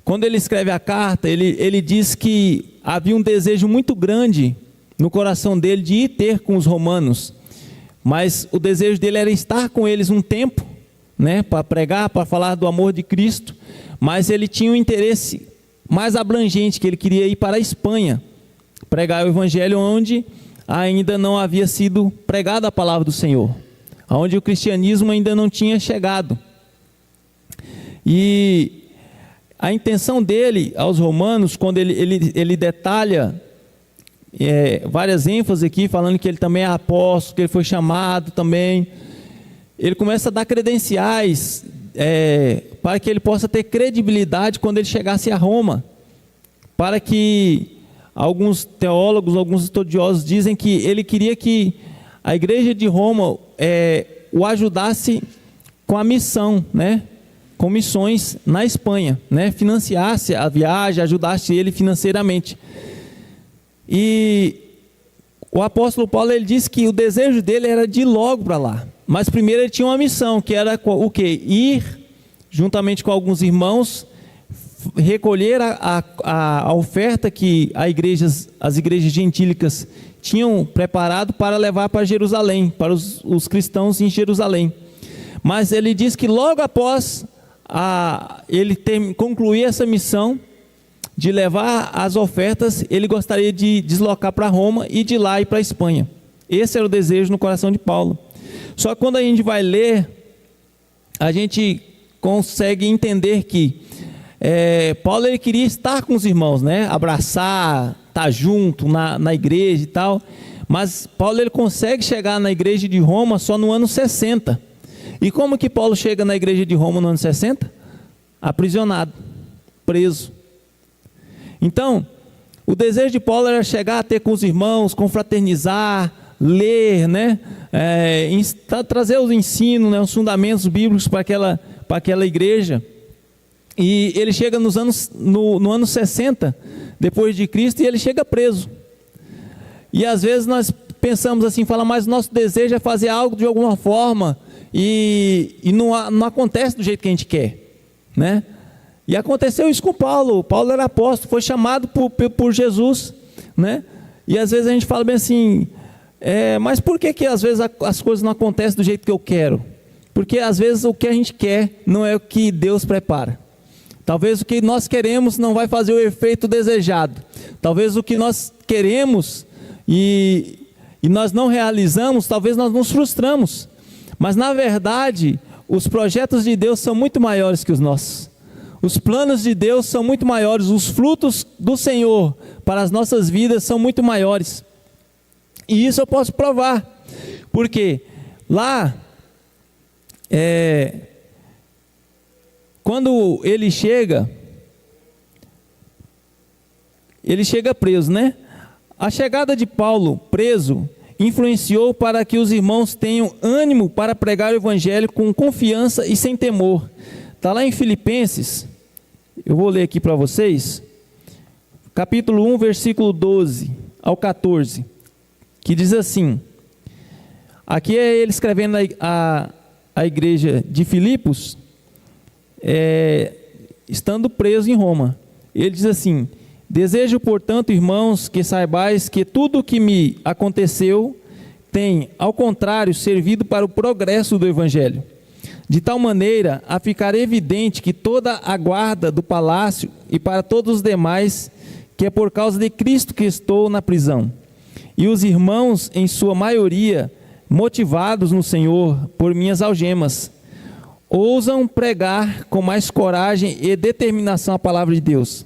Quando ele escreve a carta, ele diz que havia um desejo muito grande no coração dele de ir ter com os romanos, mas o desejo dele era estar com eles um tempo, né, para pregar, para falar do amor de Cristo, mas ele tinha um interesse mais abrangente, que ele queria ir para a Espanha, pregar o evangelho onde ainda não havia sido pregada a palavra do Senhor, onde o cristianismo ainda não tinha chegado. E a intenção dele aos romanos, quando ele detalha várias ênfases aqui, falando que ele também é apóstolo, que ele foi chamado também, ele começa a dar credenciais para que ele possa ter credibilidade quando ele chegasse a Roma, para que alguns teólogos, alguns estudiosos dizem que ele queria que a igreja de Roma o ajudasse com a missão, né? Com missões na Espanha, né? Financiasse a viagem, ajudasse ele financeiramente. E o apóstolo Paulo, ele disse que o desejo dele era de ir logo para lá, mas primeiro ele tinha uma missão, que era o quê? Ir, juntamente com alguns irmãos, recolher a oferta que as igrejas gentílicas tinham preparado para levar para Jerusalém, para os cristãos em Jerusalém. Mas ele diz que logo após ele concluir essa missão de levar as ofertas, ele gostaria de deslocar para Roma e de lá ir para a Espanha. Esse era o desejo no coração de Paulo. Só que quando a gente vai ler, a gente consegue entender que Paulo, ele queria estar com os irmãos, né? Abraçar, estar junto na igreja e tal, mas Paulo, ele consegue chegar na igreja de Roma só no ano 60. E como que Paulo chega na igreja de Roma no ano 60? Aprisionado, preso. Então, o desejo de Paulo era chegar a ter com os irmãos, confraternizar, ler, né? Trazer os ensinos, né? Os fundamentos bíblicos para aquela igreja. E ele chega no ano 60 depois de Cristo, e ele chega preso. E às vezes nós pensamos assim, mas nosso desejo é fazer algo de alguma forma, e não acontece do jeito que a gente quer, né? E aconteceu isso com Paulo. Paulo era apóstolo, foi chamado por Jesus, né? E às vezes a gente fala bem assim, mas por que às vezes as coisas não acontecem do jeito que eu quero? Porque às vezes o que a gente quer não é o que Deus prepara. Talvez o que nós queremos não vai fazer o efeito desejado. Talvez o que nós queremos e nós não realizamos, talvez nós nos frustramos. Mas na verdade, os projetos de Deus são muito maiores que os nossos. Os planos de Deus são muito maiores, os frutos do Senhor para as nossas vidas são muito maiores. E isso eu posso provar, porque lá, quando ele chega preso, né? A chegada de Paulo preso influenciou para que os irmãos tenham ânimo para pregar o evangelho com confiança e sem temor. Está lá em Filipenses, eu vou ler aqui para vocês, capítulo 1, versículo 12 ao 14, que diz assim, aqui é ele escrevendo a igreja de Filipos, estando preso em Roma. Ele diz assim: desejo, portanto, irmãos, que saibais que tudo o que me aconteceu tem, ao contrário, servido para o progresso do evangelho, de tal maneira a ficar evidente que toda a guarda do palácio e para todos os demais, que é por causa de Cristo que estou na prisão. E os irmãos, em sua maioria, motivados no Senhor por minhas algemas, ousam pregar com mais coragem e determinação a palavra de Deus.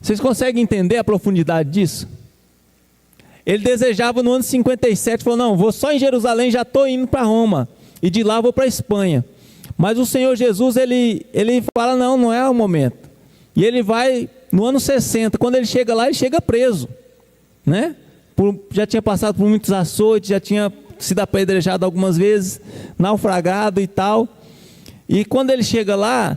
Vocês conseguem entender a profundidade disso? Ele desejava no ano 57, falou, não, vou só em Jerusalém, já estou indo para Roma, e de lá vou para a Espanha. Mas o Senhor Jesus, ele fala, não é o momento. E ele vai, no ano 60, quando ele chega lá, ele chega preso, né? Já tinha passado por muitos açoites, já tinha sido apedrejado algumas vezes, naufragado e tal. E quando ele chega lá,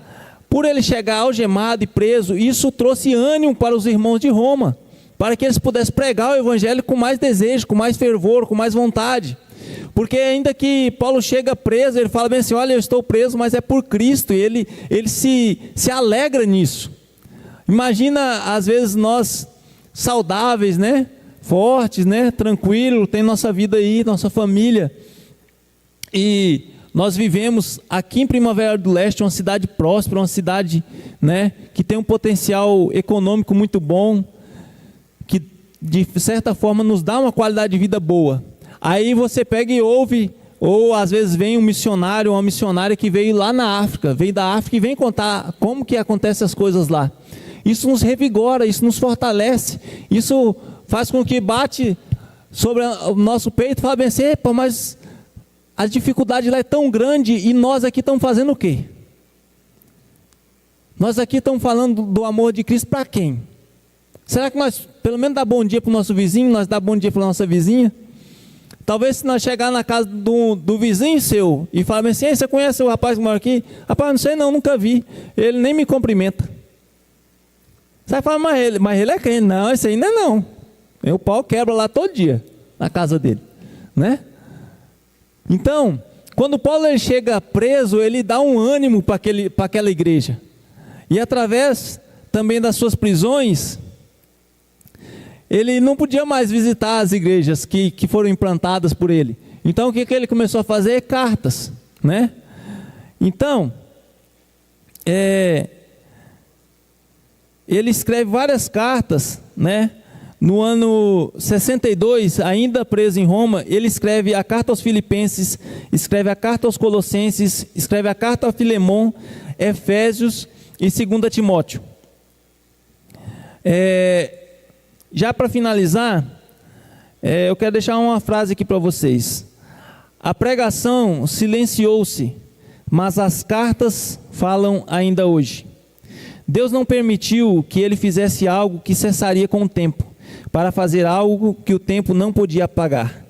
por ele chegar algemado e preso, isso trouxe ânimo para os irmãos de Roma, para que eles pudessem pregar o evangelho com mais desejo, com mais fervor, com mais vontade. Porque ainda que Paulo chega preso, ele fala bem assim, olha, eu estou preso, mas é por Cristo, e ele se alegra nisso. Imagina, às vezes, nós saudáveis, né? Fortes, né? Tranquilo, tem nossa vida aí, nossa família. E nós vivemos aqui em Primavera do Leste, uma cidade próspera, uma cidade, né, que tem um potencial econômico muito bom, que de certa forma nos dá uma qualidade de vida boa. Aí você pega e ouve, ou às vezes vem um missionário, uma missionária que veio lá na África, veio da África e vem contar como que acontecem as coisas lá. Isso nos revigora, isso nos fortalece, isso faz com que bate sobre o nosso peito e fala bem assim, epa, mas a dificuldade lá é tão grande e nós aqui estamos fazendo o quê? Nós aqui estamos falando do amor de Cristo para quem? Será que nós, pelo menos, dá bom dia para o nosso vizinho, nós dá bom dia para a nossa vizinha? Talvez se nós chegar na casa do vizinho seu e falar assim, você conhece o rapaz que mora aqui? Rapaz, não sei não, nunca vi, ele nem me cumprimenta. Você vai falar, mas ele é crente. Não, esse ainda não. O pau quebra lá todo dia, na casa dele, né? Então, quando Paulo ele chega preso, ele dá um ânimo para aquela igreja. E através também das suas prisões, ele não podia mais visitar as igrejas que foram implantadas por ele. Então, o que ele começou a fazer? Cartas, né? Então, ele escreve várias cartas, né? No ano 62, ainda preso em Roma, ele escreve a carta aos Filipenses, escreve a carta aos Colossenses, escreve a carta a Filemon, Efésios e 2 Timóteo. Já para finalizar, eu quero deixar uma frase aqui para vocês. A pregação silenciou-se, mas as cartas falam ainda hoje. Deus não permitiu que ele fizesse algo que cessaria com o tempo, para fazer algo que o tempo não podia apagar.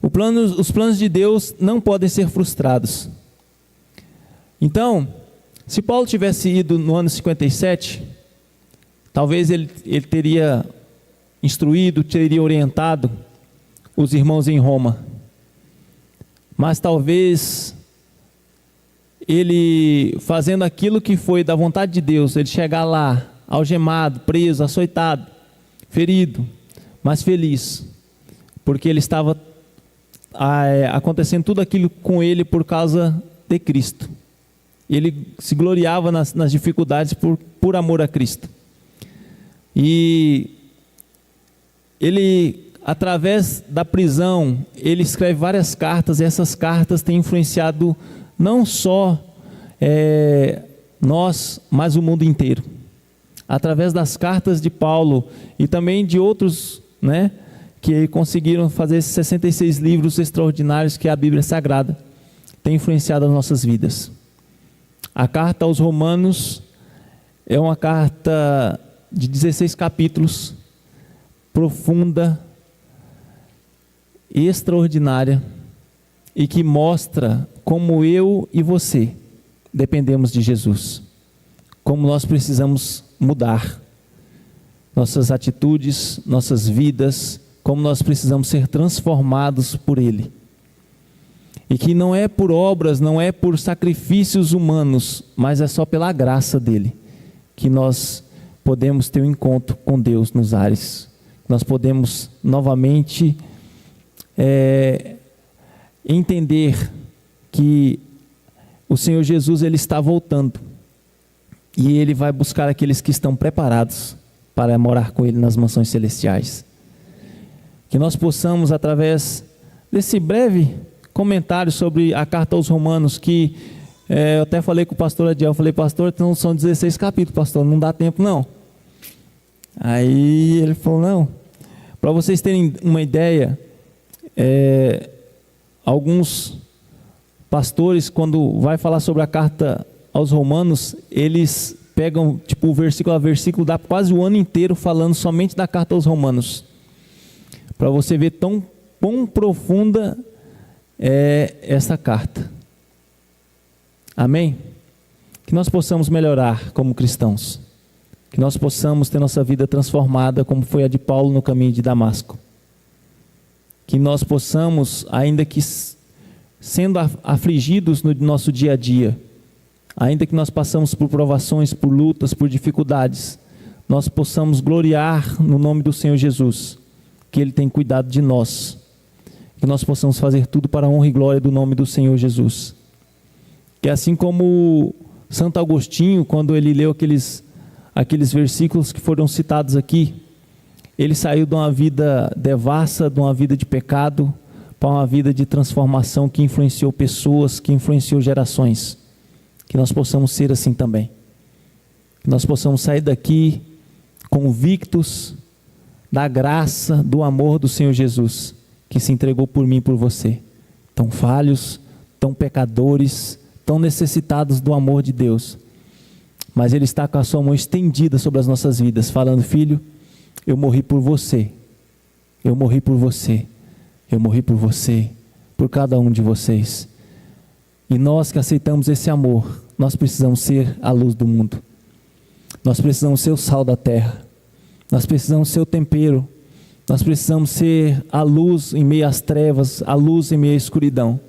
Os planos de Deus não podem ser frustrados. Então, se Paulo tivesse ido no ano 57, talvez ele teria instruído, teria orientado os irmãos em Roma. Mas talvez ele, fazendo aquilo que foi da vontade de Deus, ele chegar lá, algemado, preso, açoitado, ferido, mas feliz, porque ele estava acontecendo tudo aquilo com ele por causa de Cristo. Ele se gloriava nas dificuldades por amor a Cristo. E ele, através da prisão, ele escreve várias cartas, e essas cartas têm influenciado não só nós, mas o mundo inteiro. Através das cartas de Paulo e também de outros, né, que conseguiram fazer esses 66 livros extraordinários que a Bíblia Sagrada tem influenciado as nossas vidas. A carta aos Romanos é uma carta de 16 capítulos, profunda, extraordinária, e que mostra como eu e você dependemos de Jesus, como nós precisamos mudar nossas atitudes, nossas vidas, como nós precisamos ser transformados por Ele. E que não é por obras, não é por sacrifícios humanos, mas é só pela graça dEle, que nós podemos ter um encontro com Deus nos ares. Nós podemos novamente entender que o Senhor Jesus, Ele está voltando. E Ele vai buscar aqueles que estão preparados para morar com Ele nas mansões celestiais. Que nós possamos, através desse breve comentário sobre a carta aos Romanos, que eu até falei com o pastor Adiel, falei, pastor, então são 16 capítulos, pastor, não dá tempo não. Aí ele falou, não, para vocês terem uma ideia, alguns pastores, quando vai falar sobre a carta aos Romanos, eles pegam tipo versículo a versículo, dá quase o ano inteiro falando somente da carta aos Romanos, para você ver quão profunda é essa carta. Amém? Que nós possamos melhorar como cristãos, que nós possamos ter nossa vida transformada como foi a de Paulo no caminho de Damasco, que nós possamos, ainda que sendo afligidos no nosso dia a dia, ainda que nós passamos por provações, por lutas, por dificuldades, nós possamos gloriar no nome do Senhor Jesus, que Ele tem cuidado de nós, que nós possamos fazer tudo para a honra e glória do nome do Senhor Jesus. Que assim como Santo Agostinho, quando ele leu aqueles versículos que foram citados aqui, ele saiu de uma vida devassa, de uma vida de pecado, para uma vida de transformação que influenciou pessoas, que influenciou gerações. Que nós possamos ser assim também. Que nós possamos sair daqui convictos da graça, do amor do Senhor Jesus, que se entregou por mim e por você. Tão falhos, tão pecadores, tão necessitados do amor de Deus. Mas Ele está com a sua mão estendida sobre as nossas vidas, falando: filho, eu morri por você. Eu morri por você. Eu morri por você, por cada um de vocês. E nós que aceitamos esse amor, nós precisamos ser a luz do mundo. Nós precisamos ser o sal da terra. Nós precisamos ser o tempero. Nós precisamos ser a luz em meio às trevas, a luz em meio à escuridão.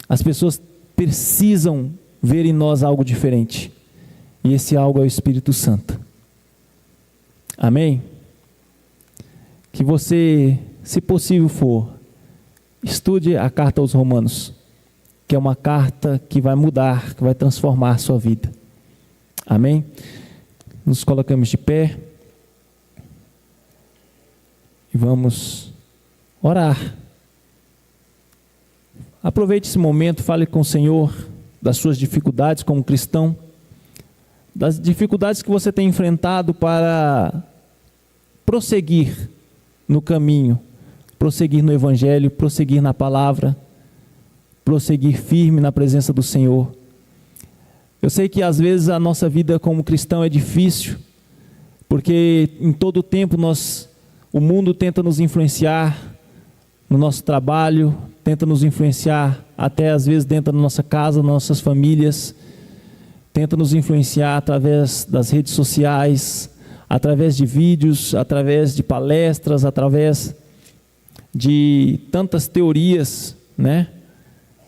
As pessoas precisam ver em nós algo diferente. E esse algo é o Espírito Santo. Amém? Que você, se possível for, estude a carta aos Romanos, que é uma carta que vai mudar, que vai transformar a sua vida. Amém? Nos colocamos de pé e vamos orar. Aproveite esse momento, fale com o Senhor das suas dificuldades como cristão, das dificuldades que você tem enfrentado para prosseguir no caminho, prosseguir no Evangelho, prosseguir na palavra, prosseguir firme na presença do Senhor. Eu sei que às vezes a nossa vida como cristão é difícil, porque em todo o tempo o mundo tenta nos influenciar no nosso trabalho, tenta nos influenciar até às vezes dentro da nossa casa, nas nossas famílias, tenta nos influenciar através das redes sociais, através de vídeos, através de palestras, através de tantas teorias, né?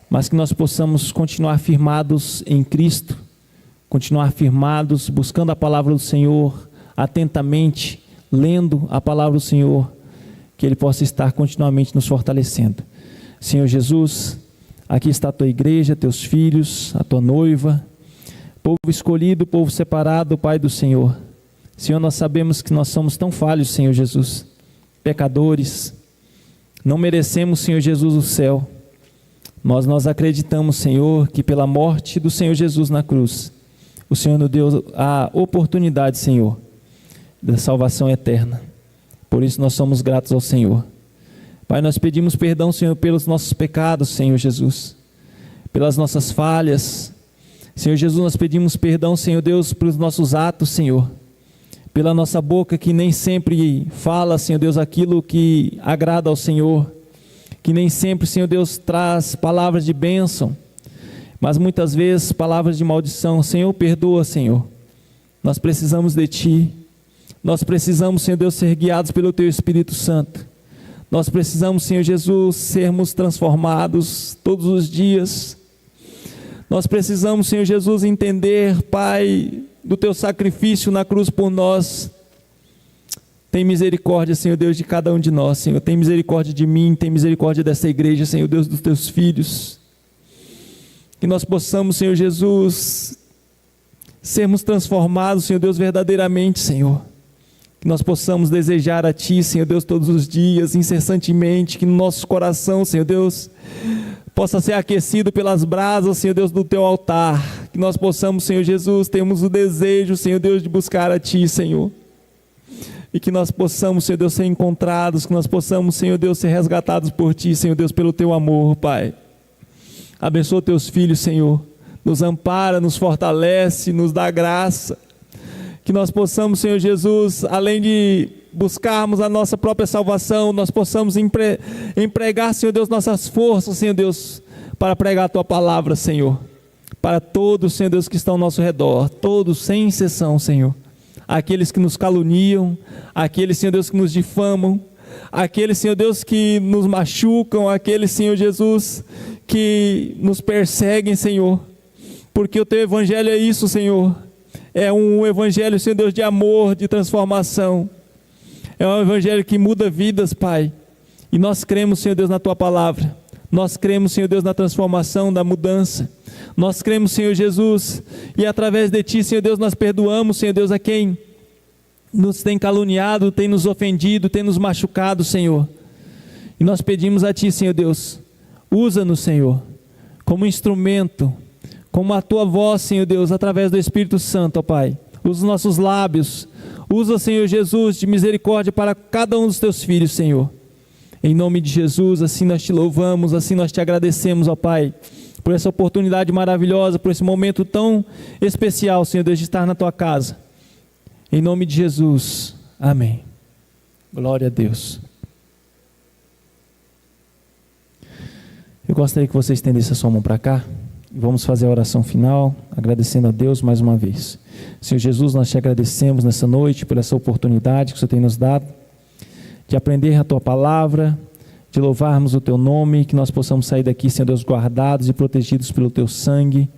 Mas que nós possamos continuar firmados em Cristo, continuar firmados, buscando a palavra do Senhor, atentamente, lendo a palavra do Senhor, que Ele possa estar continuamente nos fortalecendo. Senhor Jesus, aqui está a Tua igreja, Teus filhos, a Tua noiva, povo escolhido, povo separado, Pai do Senhor. Senhor, nós sabemos que nós somos tão falhos, Senhor Jesus, pecadores, não merecemos, Senhor Jesus, o céu. Nós acreditamos, Senhor, que pela morte do Senhor Jesus na cruz, o Senhor nos deu a oportunidade, Senhor, da salvação eterna. Por isso nós somos gratos ao Senhor. Pai, nós pedimos perdão, Senhor, pelos nossos pecados, Senhor Jesus, pelas nossas falhas. Senhor Jesus, nós pedimos perdão, Senhor Deus, pelos nossos atos, Senhor, pela nossa boca que nem sempre fala, Senhor Deus, aquilo que agrada ao Senhor, que nem sempre, Senhor Deus, traz palavras de bênção, mas muitas vezes palavras de maldição. Senhor, perdoa, Senhor. Nós precisamos de Ti. Nós precisamos, Senhor Deus, ser guiados pelo Teu Espírito Santo. Nós precisamos, Senhor Jesus, sermos transformados todos os dias. Nós precisamos, Senhor Jesus, entender, Pai, do Teu sacrifício na cruz por nós. Tem misericórdia, Senhor Deus, de cada um de nós, Senhor. Tem misericórdia de mim, tem misericórdia dessa igreja, Senhor Deus, dos Teus filhos. Que nós possamos, Senhor Jesus, sermos transformados, Senhor Deus, verdadeiramente, Senhor. Que nós possamos desejar a Ti, Senhor Deus, todos os dias, incessantemente. Que no nosso coração, Senhor Deus, possa ser aquecido pelas brasas, Senhor Deus, do Teu altar. Que nós possamos, Senhor Jesus, termos o desejo, Senhor Deus, de buscar a Ti, Senhor. E que nós possamos, Senhor Deus, ser encontrados, que nós possamos, Senhor Deus, ser resgatados por Ti, Senhor Deus, pelo Teu amor, Pai. Abençoa teus filhos, Senhor. Nos ampara, nos fortalece, nos dá graça. Que nós possamos, Senhor Jesus, além de buscarmos a nossa própria salvação, nós possamos empregar, Senhor Deus, nossas forças, Senhor Deus, para pregar a Tua palavra, Senhor. Para todos, Senhor Deus, que estão ao nosso redor, todos, sem exceção, Senhor. Aqueles que nos caluniam, aqueles, Senhor Deus, que nos difamam, aqueles, Senhor Deus, que nos machucam, aqueles, Senhor Jesus, que nos perseguem, Senhor. Porque o Teu Evangelho é isso, Senhor. É um Evangelho, Senhor Deus, de amor, de transformação. É um Evangelho que muda vidas, Pai. E nós cremos, Senhor Deus, na Tua palavra. Nós cremos, Senhor Deus, na transformação, da mudança. Nós cremos, Senhor Jesus, e através de Ti, Senhor Deus, nós perdoamos, Senhor Deus, a quem nos tem caluniado, tem nos ofendido, tem nos machucado, Senhor. E nós pedimos a Ti, Senhor Deus, usa-nos, Senhor, como instrumento, como a Tua voz, Senhor Deus, através do Espírito Santo, ó Pai. Usa os nossos lábios, usa, Senhor Jesus, de misericórdia para cada um dos Teus filhos, Senhor. Em nome de Jesus, assim nós Te louvamos, assim nós Te agradecemos, ó Pai, por essa oportunidade maravilhosa, por esse momento tão especial, Senhor Deus, de estar na Tua casa. Em nome de Jesus, amém. Glória a Deus. Eu gostaria que você estendesse a sua mão para cá. Vamos fazer a oração final, agradecendo a Deus mais uma vez. Senhor Jesus, nós Te agradecemos nessa noite por essa oportunidade que o Senhor tem nos dado, de aprender a Tua palavra, de louvarmos o Teu nome, que nós possamos sair daqui, Senhor Deus, guardados e protegidos pelo Teu sangue.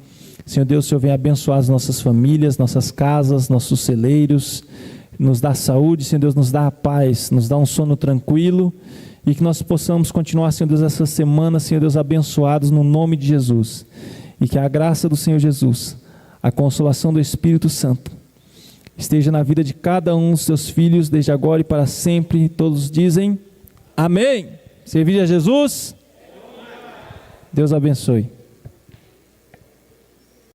Senhor Deus, o Senhor vem abençoar as nossas famílias, nossas casas, nossos celeiros, nos dá saúde, Senhor Deus, nos dá a paz, nos dá um sono tranquilo, e que nós possamos continuar, Senhor Deus, essa semana, Senhor Deus, abençoados no nome de Jesus, e que a graça do Senhor Jesus, a consolação do Espírito Santo, esteja na vida de cada um dos Seus filhos, desde agora e para sempre. Todos dizem amém. Servir a Jesus? Deus abençoe.